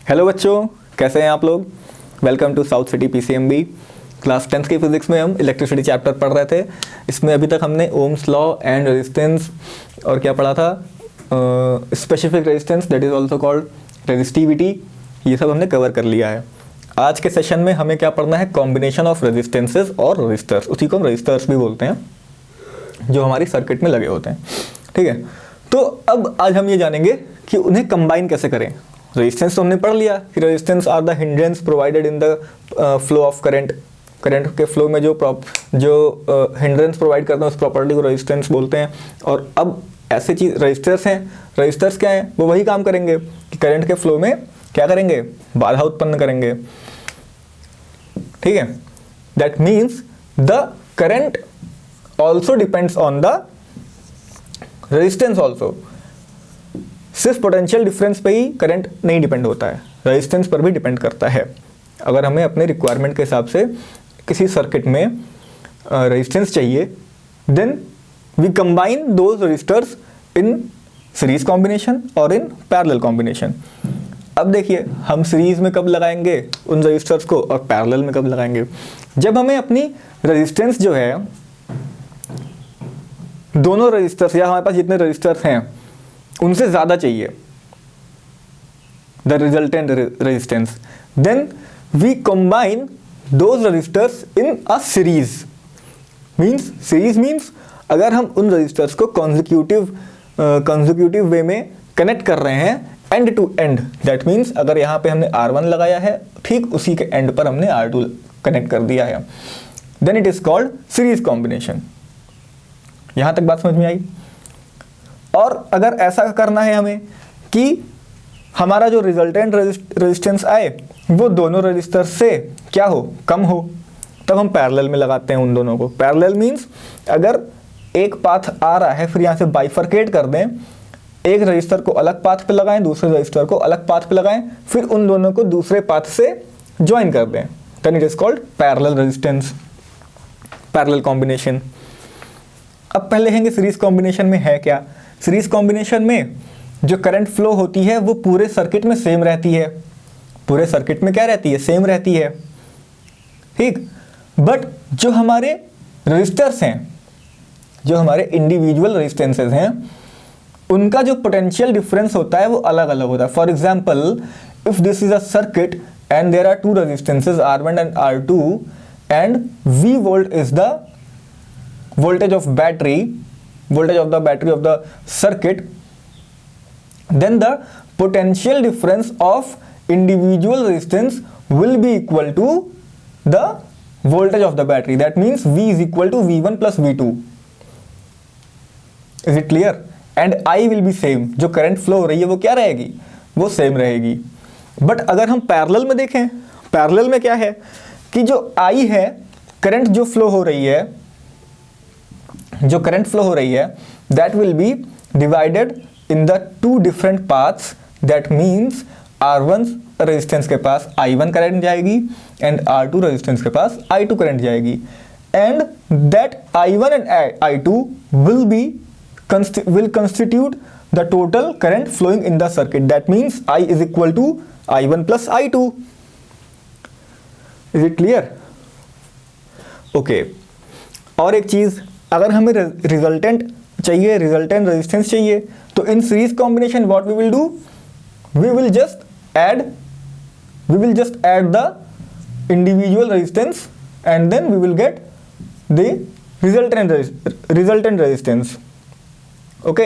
Hello बच्चों, कैसे हैं आप लोग। Welcome to south city PCMB. Class 10th की फिजिक्स में हम इलेक्ट्रिसिटी चैप्टर पढ़ रहे थे। इसमें अभी तक हमने ओम्स लॉ एंड रेजिस्टेंस और क्या पढ़ा था, specific resistance that is also called resistivity, ये सब हमने कवर कर लिया है। आज के सेशन में हमें क्या पढ़ना है, कॉम्बिनेशन ऑफ रेजिस्टेंसेज और रजिस्टर्स, उसी को हम रजिस्टर्स भी बोलते हैं, जो हमारी सर्किट में लगे होते हैं। ठीक है, तो अब आज हम ये जानेंगे कि उन्हें कंबाइन कैसे करें। रेजिस्टेंस तो हमने पढ़ लिया कि resistance R the hindrance provided in the flow of current. Current के फ्लो में जो हिंड्रेंस प्रोवाइड करते हैं उस प्रॉपर्टी को रेजिस्टेंस बोलते हैं। और अब ऐसे चीज रजिस्टर्स हैं, रजिस्टर्स क्या हैं, वो वही काम करेंगे कि करंट के फ्लो में क्या करेंगे, बाधा उत्पन्न करेंगे। ठीक है, that means the current also depends on the resistance also. सिर्फ पोटेंशियल डिफरेंस पे ही करंट नहीं डिपेंड होता है, रेजिस्टेंस पर भी डिपेंड करता है। अगर हमें अपने रिक्वायरमेंट के हिसाब से किसी सर्किट में रेजिस्टेंस चाहिए, then we combine those resistors in series combination और इन पैरेलल कॉम्बिनेशन। अब देखिए, हम सीरीज में कब लगाएंगे उन रजिस्टर्स को और पैरेलल में कब लगाएंगे, जब हमें अपनी रेजिस्टेंस जो है, दोनों रजिस्टर्स या हमारे पास जितने रजिस्टर्स हैं उनसे ज़्यादा चाहिए, the resultant resistance, then we combine those resistors in a series. Series means अगर हम उन रजिस्टर्स को कॉन्जिक्यूटिव वे में कनेक्ट कर रहे हैं end to end, that means अगर यहाँ पे हमने R1 लगाया है, ठीक उसी के एंड पर हमने R2 कनेक्ट कर दिया है, then it is called series combination. यहाँ तक बात समझ में आई। और अगर ऐसा करना है हमें कि हमारा जो रिजल्टेंट रेजिस्टेंस आए वो दोनों रजिस्टर से क्या हो, कम हो, तब हम पैरेलल में लगाते हैं उन दोनों को। पैरेलल मीन्स अगर एक पाथ आ रहा है, फिर यहाँ से बाइफरकेट कर दें, एक रजिस्टर को अलग पाथ पे लगाएं, दूसरे रजिस्टर को अलग पाथ पे लगाएं, फिर उन दोनों को दूसरे पाथ से ज्वाइन कर दें, then it is called parallel resistance, parallel combination. अब पहले देखेंगे सीरीज कॉम्बिनेशन में है क्या। सीरीज कॉम्बिनेशन में जो करंट फ्लो होती है वो पूरे सर्किट में सेम रहती है, पूरे सर्किट में क्या रहती है, सेम रहती है। ठीक, बट जो हमारे रजिस्टर्स हैं, जो हमारे इंडिविजुअल रेजिस्टेंसेस हैं, उनका जो पोटेंशियल डिफरेंस होता है वो अलग अलग होता है। For example, if this is a circuit and there are two resistances R1 and R2 and V volt is the voltage of the battery of the circuit, then the potential difference of individual resistance will be equal to the voltage of the battery. That means V is equal to V1 plus V2. Is it clear? And I will be same. जो current flow हो रही है वो क्या रहेगी, वो same रहेगी। But अगर हम पैरेलल में देखें, पैरेलल में क्या है कि जो I है, करंट जो फ्लो हो रही है, जो करंट फ्लो हो रही है, that will B divided in the two different paths. That means R1 resistance के पास I1 करंट जाएगी एंड R2 रेजिस्टेंस के पास I2 करंट जाएगी, and that I1 and I2 will constitute the total current flowing in the circuit. That means I is equal to I1 plus I2. Is it clear? Okay. और एक चीज, अगर हमें resultant चाहिए, resultant resistance चाहिए, तो in series combination what we will do, we will just add the individual resistance and then we will get the resultant resistance. Okay,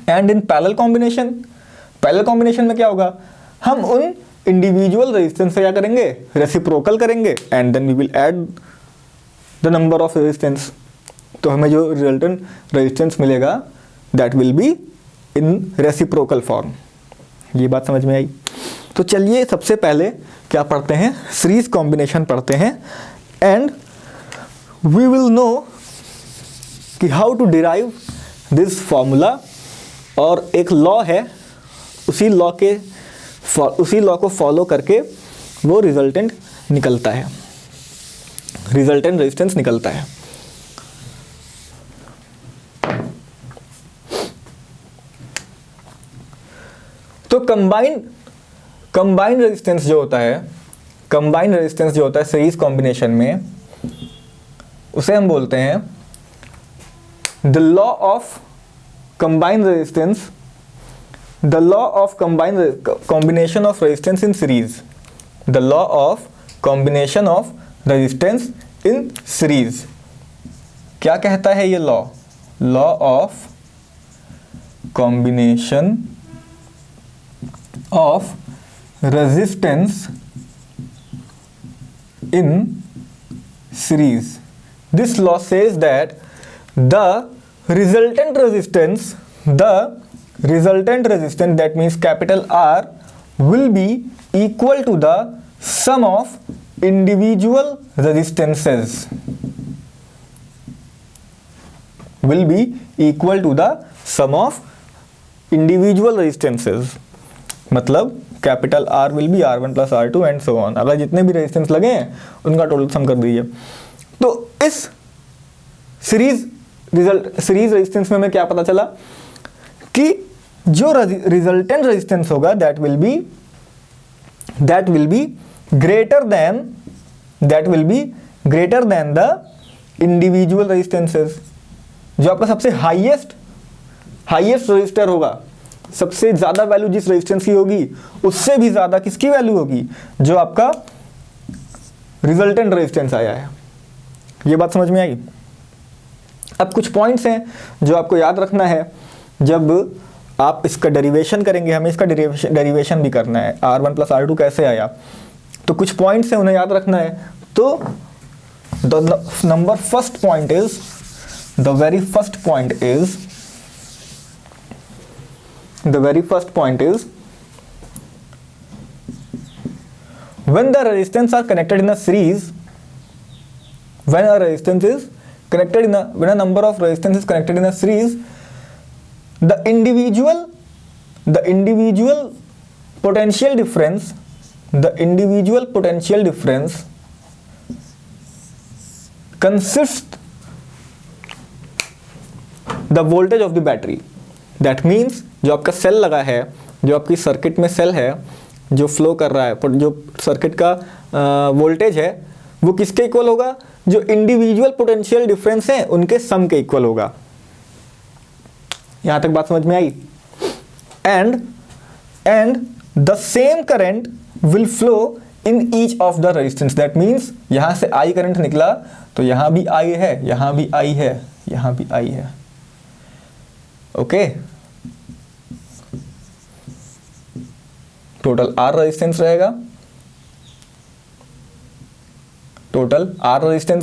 and in parallel combination में क्या होगा, हम उन इंडिविजुअल रेजिस्टेंस से क्या करेंगे, रेसिप्रोकल करेंगे, and then we will add the number of resistance. तो हमें जो रिजल्टेंट रेजिस्टेंस मिलेगा that will be in reciprocal form. ये बात समझ में आई। तो चलिए सबसे पहले क्या पढ़ते हैं, सीरीज कॉम्बिनेशन पढ़ते हैं, एंड वी विल नो कि how to derive this formula. और एक लॉ है, उसी लॉ को फॉलो करके वो रिजल्टेंट निकलता है, रिजल्टेंट रेजिस्टेंस निकलता है। तो कंबाइन कंबाइंड रेजिस्टेंस जो होता है, कंबाइंड रेजिस्टेंस जो होता है सीरीज कॉम्बिनेशन में, उसे हम बोलते हैं the law of combined resistance, the law of combined combination of resistance in series, the law of combination of resistance in series. क्या कहता है ये law? Law of combination of resistance in series. This law says that the resultant resistance that means capital R will be equal to the sum of individual resistances, will be equal to the sum of individual resistances। मतलब capital R will be R1 plus R2 and so on. अगर जितने भी resistance लगे हैं उनका total sum कर दीजिए। तो इस सीरीज रेजिस्टेंस में हमें क्या पता चला कि जो रिजल्टेंट रेजिस्टेंस होगा that will be greater than the individual resistances. जो आपका सबसे हाईएस्ट रजिस्टर होगा, सबसे ज्यादा वैल्यू जिस रेजिस्टेंस की होगी उससे भी ज्यादा किसकी वैल्यू होगी? जो आपका रिजल्टेंट रेजिस्टेंस आया है। ये बात समझ में आई? अब कुछ पॉइंट्स हैं जो आपको याद रखना है जब आप इसका डेरिवेशन करेंगे। हमें इसका डेरिवेशन भी करना है, R1 प्लस R2 कैसे आया, तो कुछ पॉइंट्स हैं उन्हें याद रखना है। तो the first point is when the resistance are connected in a series, when a number of resistance is connected in a series, the individual potential difference consists the voltage of the battery। That means जो आपका cell लगा है, जो आपकी circuit में cell है जो flow कर रहा है, जो सर्किट का वोल्टेज है वो किसके इक्वल होगा? जो इंडिविजुअल पोटेंशियल डिफरेंस है उनके सम के इक्वल होगा। यहां तक बात समझ में आई? And the same current will flow in each of the resistance. That means यहां से आई करंट निकला तो यहां भी आई है, यहां भी आई है, यहां भी आई है। ओके, टोटल R रेजिस्टेंस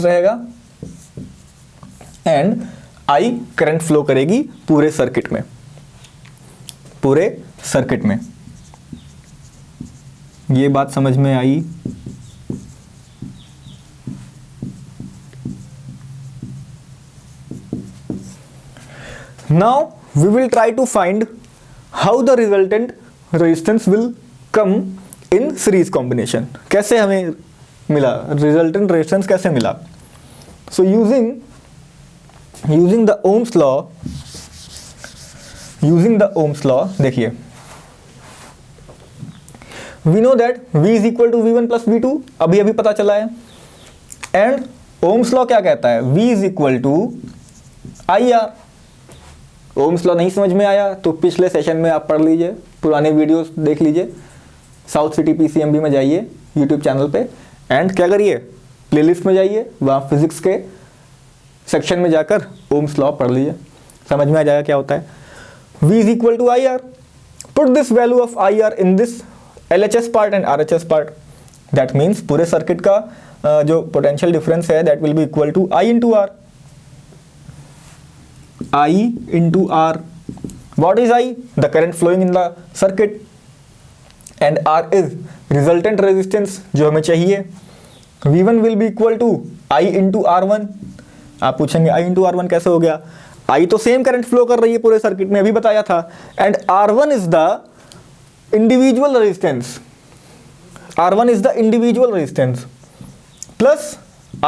रहेगा, एंड I करंट फ्लो करेगी पूरे सर्किट में। ये बात समझ में आई? Now we will try to find how the resultant resistance will come in series combination। कैसे हमें मिला resultant resistance, कैसे मिला? So using the Ohm's law, देखिए we know that V is equal to V1 plus V2, अभी पता चला है। एंड Ohm's law क्या कहता है? V is equal to IR। Ohm's law नहीं समझ में आया तो पिछले सेशन में आप पढ़ लीजिए, पुराने वीडियोस देख लीजिए। साउथ सिटी PCMB में जाइए यूट्यूब चैनल पे, एंड क्या करिए, प्लेलिस्ट में जाइए, वहाँ फिजिक्स के सेक्शन में जाकर ओम्स लॉ पढ़ लीजिए, समझ में आ जाएगा क्या होता है। V is equal to IR, put this value of IR in this LHS part and RHS part। That means पूरे सर्किट का जो पोटेंशियल डिफरेंस है that will be equal to I into R। I into R. What is I? The current flowing in the circuit, and R is resultant resistance जो हमें चाहिए। V1 will be equal to I into R1। आप पूछेंगे I into R1 कैसे हो गया? I तो same current flow कर रही है पूरे सर्किट में, अभी बताया था। And R1 is the individual resistance, R1 is the individual resistance plus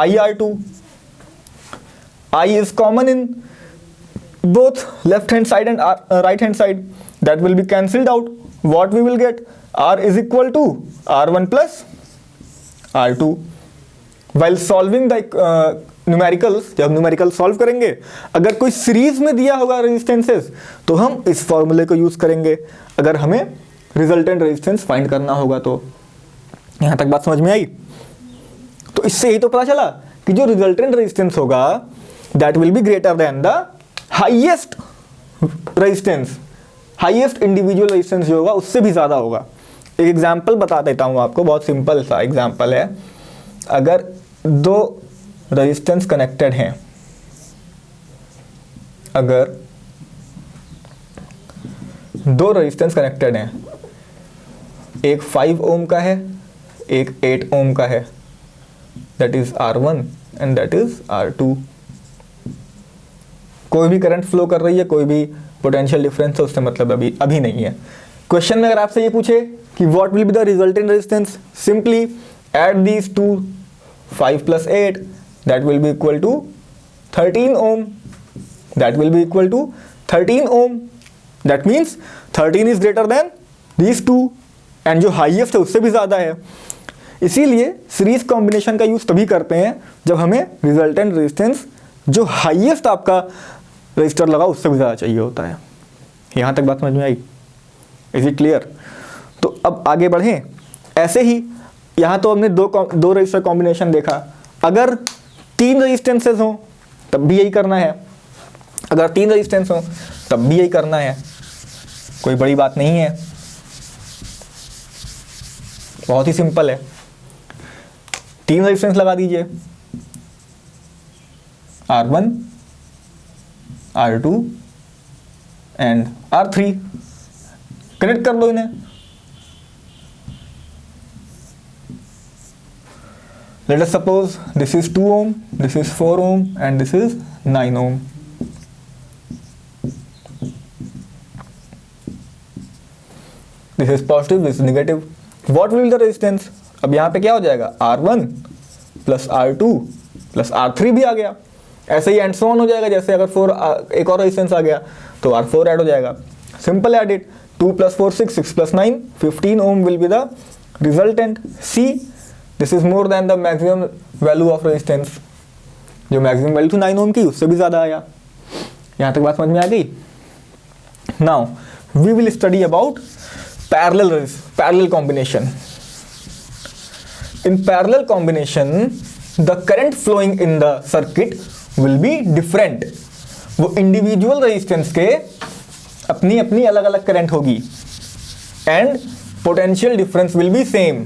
IR2। I is common in both left hand side and right hand side, that will be cancelled out। What we will get? R is equal to R1 plus R2. While solving the numericals, जब numerical solve करेंगे, अगर कोई series में दिया होगा resistances तो हम इस फॉर्मूले को यूज करेंगे, अगर हमें रिजल्टेंट रेजिस्टेंस फाइंड करना होगा तो। यहां तक बात समझ में आई? तो इससे यही तो पता चला कि जो रिजल्टेंट रेजिस्टेंस होगा that will be greater than the highest resistance, highest individual resistance जो होगा उससे भी ज्यादा होगा। एक एग्जांपल बता देता हूं आपको, बहुत सिंपल सा एग्जांपल है। अगर दो रेजिस्टेंस कनेक्टेड हैं, अगर दो रेजिस्टेंस कनेक्टेड हैं, एक 5 ओम का है, एक 8 ओम का है, that is R1 and that is R2। कोई भी करंट फ्लो कर रही है, कोई भी पोटेंशियल डिफरेंस है, उससे मतलब अभी नहीं है। क्वेश्चन में अगर आपसे ये पूछे कि what will be the resultant resistance, simply add these two, 5 plus 8, that will be equal to 13 ohm, that will be equal to 13 ohm, that means 13 is greater than these two, and जो highest है उससे भी ज़्यादा है। इसीलिए series combination का use तभी करते हैं जब हमें रिजल्टेंट रेजिस्टेंस जो हाईएस्ट आपका रजिस्टर लगा उससे भी ज़्यादा चाहिए होता है। यहाँ तक बात समझ में आई? Is it clear? तो अब आगे बढ़ें। ऐसे ही यहाँ तो हमने दो रजिस्टर कॉम्बिनेशन देखा, अगर 3 रेजिस्टेंसेस हो तब भी यही करना है, अगर 3 रेजिस्टेंस हो तब भी यही करना है, कोई बड़ी बात नहीं है, बहुत ही सिंपल है। 3 रेजिस्टेंस लगा दीजिए, R1, R2 and R3, connect कर दो इन्हें। Let us suppose this is 2 ohm, this is 4 ohm and this is 9 ohm. This is positive, this is negative. What will be the resistance? अब यहाँ पे क्या हो जाएगा, R1 plus R2 plus R3 भी आ गया, ऐसे ही एंड सो ऑन हो जाएगा। जैसे अगर एक और रेजिस्टेंस आ गया तो R4 ऐड हो जाएगा। Simple add it, 2 plus 4 6, 6 plus 9 15 ohm will be the resultant. See, this is more than the maximum value of resistance, जो मैक्सिमम वैल्यू थी 9 ओम की उससे भी ज्यादा आया। यहां तक बात समझ में आ गई? Now we will study about parallel combination. In parallel combination the current flowing in the circuit will be different. वो इंडिविजुअल रेजिस्टेंस के अपनी अपनी अलग अलग करंट होगी and potential difference will be same.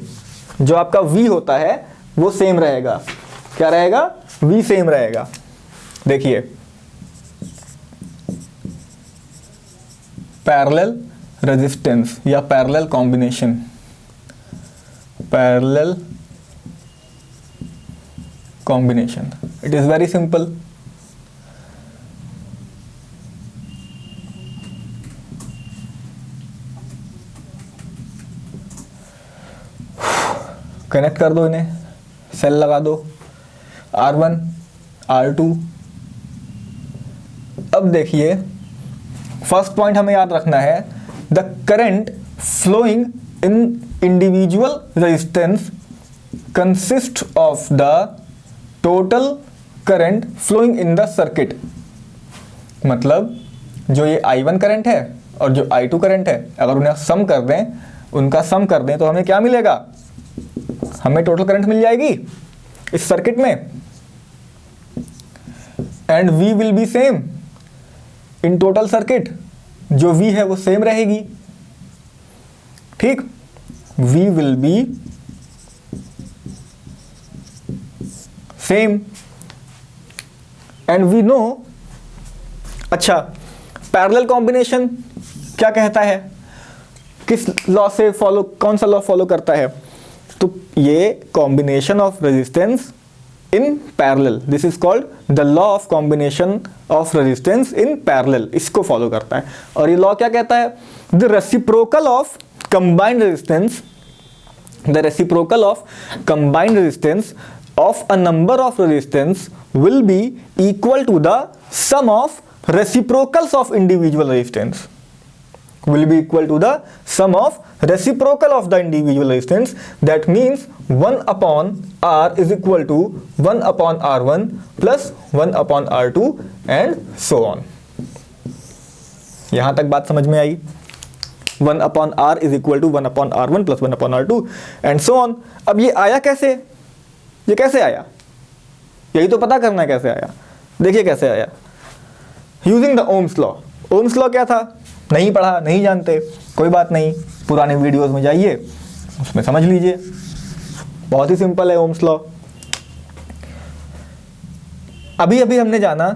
जो आपका V होता है वो सेम रहेगा। क्या रहेगा? V सेम रहेगा। देखिए, पैरेलल रेजिस्टेंस या parallel combination, parallel combination, it is very simple. Connect कर दो इन्हें, सेल लगा दो, R1, R2। अब देखिए, फर्स्ट पॉइंट हमें याद रखना है, the current flowing in individual resistance consist of the total current flowing in the circuit. मतलब जो ये I1 करंट है और जो I2 करंट है, अगर उन्हें सम कर दें, उनका सम कर दें तो हमें क्या मिलेगा? हमें टोटल करंट मिल जाएगी इस सर्किट में, and V will be same in total circuit. जो V है वो सेम रहेगी, ठीक? V will be same and we know. अच्छा, पैरेलल कॉम्बिनेशन क्या कहता है, किस लॉ से फॉलो, कौन सा लॉ फॉलो करता है? तो ये combination of resistance in parallel, this is called the law of combination of resistance in parallel, इसको फॉलो करता है। और ये लॉ क्या कहता है? The reciprocal of combined resistance, the reciprocal of combined resistance of a number of resistance will be equal to the sum of reciprocals of individual resistance. will be equal to the sum of reciprocal of the individual resistance. That means 1 upon R is equal to 1 upon R1 plus 1 upon R2 and so on. यहां तक बात समझ में आई? 1 upon R is equal to 1 upon R1 plus 1 upon R2 and so on. अब ये आया कैसे? ये कैसे आया? यही तो पता करना है कैसे आया। देखिए कैसे आया, using the Ohm's law. Ohm's law क्या था? नहीं पढ़ा, नहीं जानते, कोई बात नहीं, पुराने वीडियोस में जाइए, उसमें समझ लीजिए। बहुत ही सिंपल है ओम्स लॉ। अभी अभी हमने जाना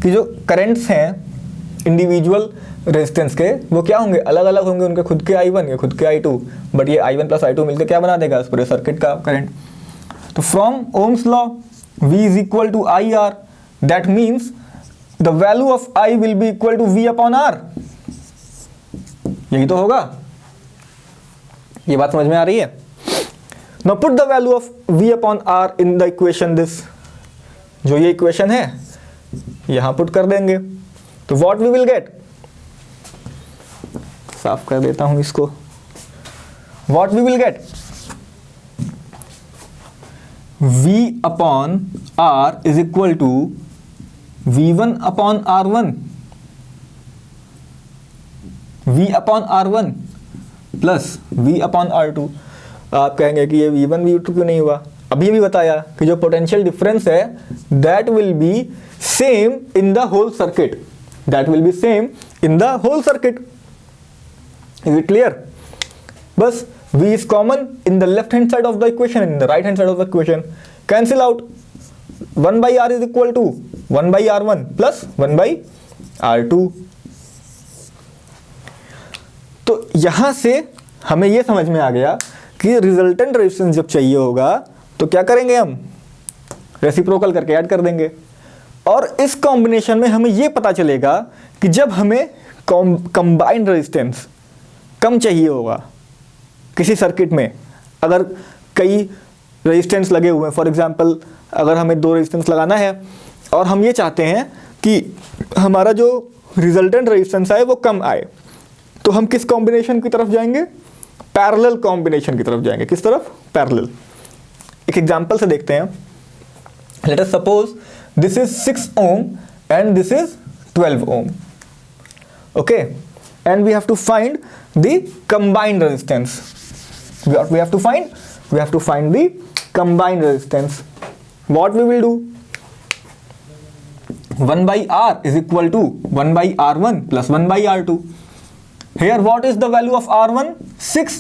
कि जो करंट्स हैं इंडिविजुअल रेजिस्टेंस के, वो क्या होंगे? अलग अलग होंगे, उनके खुद के I1 या खुद के I2, बट ये I1 प्लस I2 मिलकर क्या बना देगा? इस पूरे सर्किट का करंट। तो from Ohm's law V is equal to IR, that means the value of I will be equal to V upon R। यही तो होगा। ये बात समझ में आ रही है? Now put the value of V upon R in the equation this, जो ये इक्वेशन है यहां पुट कर देंगे तो what we will get, साफ कर देता हूं इसको, what we will get, V upon R is equal to V1 upon R1, V upon R1 plus V upon R2। आप कहेंगे कि ये V1 V2 क्यों नहीं हुआ? अभी भी बताया कि जो पोटेंशियल डिफरेंस है that will be same in the whole circuit, that will be same in the whole circuit। Is it clear? बस V is common in the left hand side of the equation and in the right hand side of the equation. Cancel out. 1 by R is equal to 1 by R1 plus 1 by R2। तो यहां से हमें यह समझ में आ गया कि resultant resistance जब चाहिए होगा तो क्या करेंगे? हम रेसिप्रोकल करके ऐड कर देंगे। और इस कॉम्बिनेशन में हमें यह पता चलेगा कि जब हमें कंबाइंड रेजिस्टेंस कम चाहिए होगा किसी सर्किट में, अगर कई रेजिस्टेंस लगे हुए हैं, फॉर एग्जांपल अगर हमें 2 रेजिस्टेंस लगाना है और हम ये चाहते हैं कि हमारा जो रिजल्टेंट रेजिस्टेंस आए वो कम आए, तो हम किस कॉम्बिनेशन की तरफ जाएंगे? पैरेलल कॉम्बिनेशन की तरफ जाएंगे। किस तरफ? पैरेलल। एक एग्जांपल से देखते हैं। Let us suppose this is 6 ohm and this is 12 ohm, okay, and we have to find the combined resistance. we have to find the combined resistance. What we will do? 1 by R is equal to 1 by R1 plus 1 by R2. Here what is the value of R1? 6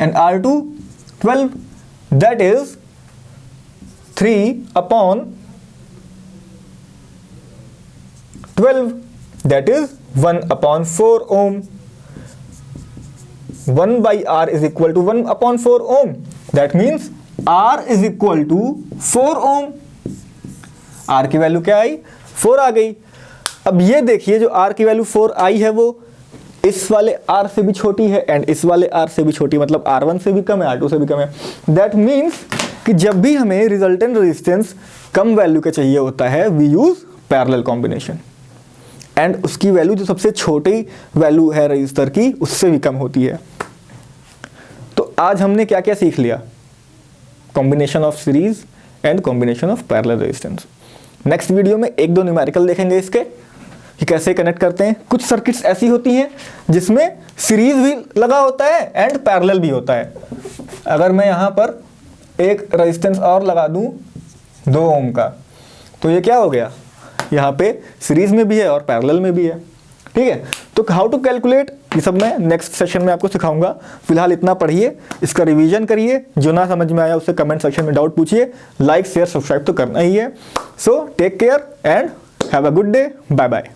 and R2 12, that is 3 upon 12, that is 1 upon 4 ohm। 1 by R is equal to 1 upon 4 ohm, that means R is equal to 4 ohm। R की value क्या आई? 4 आ गई। अब ये देखिए जो R की value 4 आई है वो इस वाले R से भी छोटी है एंड इस वाले R से भी छोटी, मतलब R1 से भी कम है, R2 से भी कम है। दैट मीन्स कि जब भी हमें रिजल्टेंट रेजिस्टेंस कम वैल्यू का चाहिए होता है we use parallel combination, and उसकी वैल्यू जो सबसे छोटी वैल्यू है रजिस्टर की उससे भी कम होती है। तो आज हमने क्या क्या सीख लिया? Combination of series and combination of parallel resistance. Next video में 1-2 न्यूमेरिकल देखेंगे इसके कि कैसे कनेक्ट करते हैं। कुछ सर्किट्स ऐसी होती हैं जिसमें सीरीज भी लगा होता है एंड पैरेलल भी होता है। अगर मैं यहाँ पर एक रेजिस्टेंस और लगा दूँ 2 ओम का, तो ये क्या हो गया? यहाँ पे सीरीज में भी है और पैरेलल में भी है। ठीक है, तो हाउ टू कैलकुलेट ये सब मैं नेक्स्ट सेशन में आपको सिखाऊंगा। फिलहाल इतना पढ़िए, इसका रिवीजन करिए, जो ना समझ में आया उससे कमेंट सेक्शन में डाउट पूछिए। लाइक शेयर सब्सक्राइब तो करना ही है। So take care and have a good day. Bye bye.